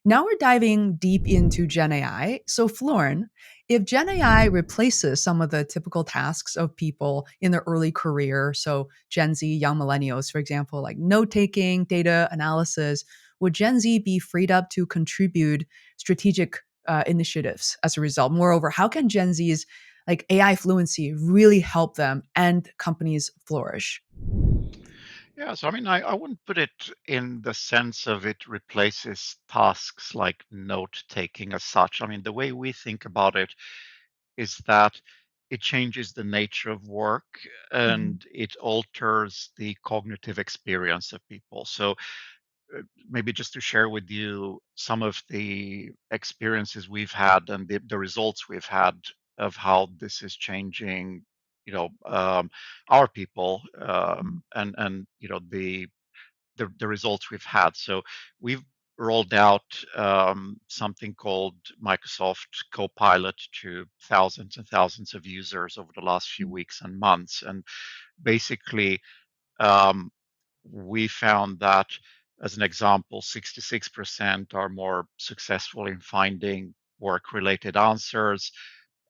Now we're diving deep into Gen AI. So, Florin, if Gen AI replaces some of the typical tasks of people in their early career, so Gen Z, young millennials, for example, like note taking, data analysis, would Gen Z be freed up to contribute strategic initiatives as a result? Moreover, how can Gen Z's like AI fluency really help them and companies flourish? Yeah, so I mean, I wouldn't put it in the sense of it replaces tasks like note taking as such. I mean, the way we think about it is that it changes the nature of work Mhm. and it alters the cognitive experience of people. So maybe just to share with you some of the experiences we've had and the results we've had of how this is changing, our people, and the results we've had. So we've rolled out something called Microsoft Copilot to thousands and thousands of users over the last few weeks and months, and basically um, we found that, as an example, 66% are more successful in finding work-related answers.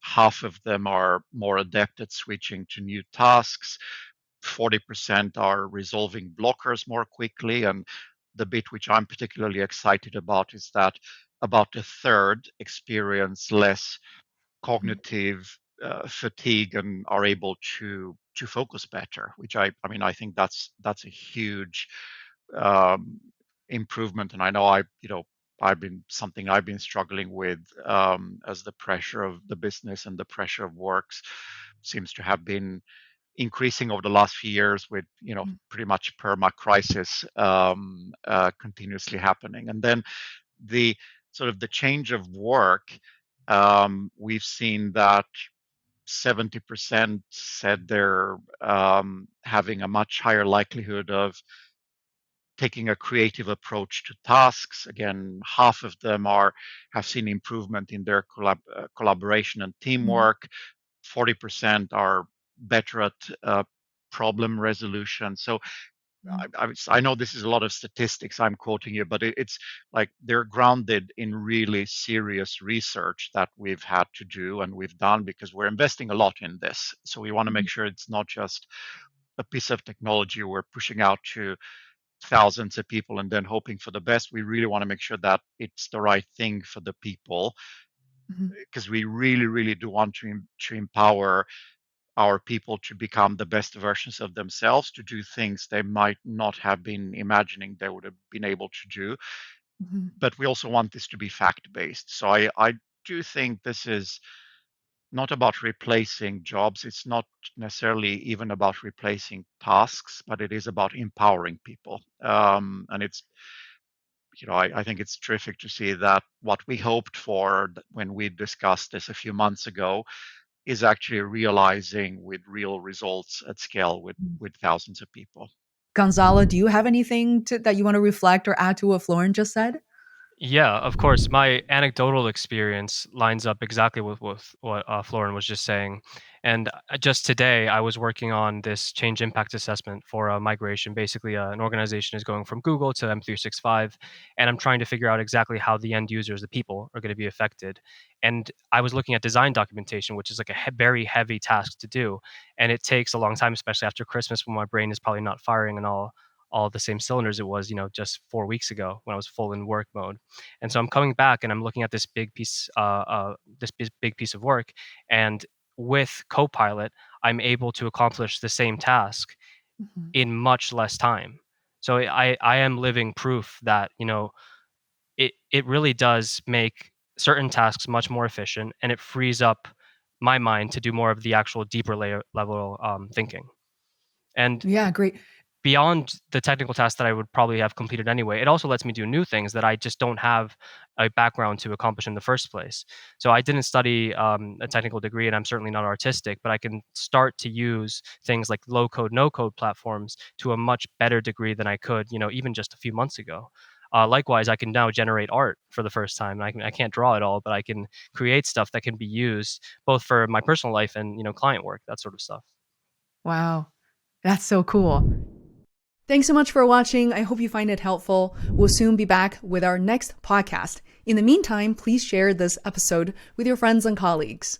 Half of them are more adept at switching to new tasks. 40% are resolving blockers more quickly. And the bit which I'm particularly excited about is that about a third experience less Mhm. cognitive fatigue and are able to focus better, which I mean I think that's a huge um, improvement. And I know I've been struggling with as the pressure of the business and the pressure of works seems to have been increasing over the last few years with pretty much perma crisis continuously happening. And then the sort of the change of work, we've seen that 70% said they're having a much higher likelihood of taking a creative approach to tasks. Again, half of them are have seen improvement in their collaboration and Mhm. teamwork. 40% are better at problem resolution. So Mhm. I know this is a lot of statistics I'm quoting you, but it's like they're grounded in really serious research that we've had to do and we've done because we're investing a lot in this. So we want to make Mhm. sure it's not just a piece of technology we're pushing out to thousands of people and then hoping for the best. We really want to make sure that it's the right thing for the people Mhm. because we really, really do want to empower our people to become the best versions of themselves, to do things they might not have been imagining they would have been able to do. Mhm. But we also want this to be fact based. So I do think this is not about replacing jobs. It's not necessarily even about replacing tasks, but it is about empowering people. And it's, I think it's terrific to see that what we hoped for when we discussed this a few months ago is actually realizing with real results at scale with thousands of people. Gonzalo, do you have anything that you want to reflect or add to what Florin just said? Yeah, of course. My anecdotal experience lines up exactly with what Florin was just saying. And just today, I was working on this change impact assessment for a migration. Basically, an organization is going from Google to M365, and I'm trying to figure out exactly how the end users, the people, are going to be affected. And I was looking at design documentation, which is like a very heavy task to do, and it takes a long time, especially after Christmas, when my brain is probably not firing and all the same cylinders it was, just 4 weeks ago when I was full in work mode. And so I'm coming back and I'm looking at this big piece of work, and with Copilot, I'm able to accomplish the same task Mhm. in much less time. So I am living proof that it really does make certain tasks much more efficient, and it frees up my mind to do more of the actual deeper layer level thinking. And Yeah, great. beyond the technical tasks that I would probably have completed anyway, it also lets me do new things that I just don't have a background to accomplish in the first place. So I didn't study a technical degree, and I'm certainly not artistic, but I can start to use things like low code, no code platforms to a much better degree than I could, even just a few months ago. Likewise, I can now generate art for the first time. I can't draw it all, but I can create stuff that can be used both for my personal life and client work, that sort of stuff. Wow. That's so cool. Thanks so much for watching. I hope you find it helpful. We'll soon be back with our next podcast. In the meantime, please share this episode with your friends and colleagues.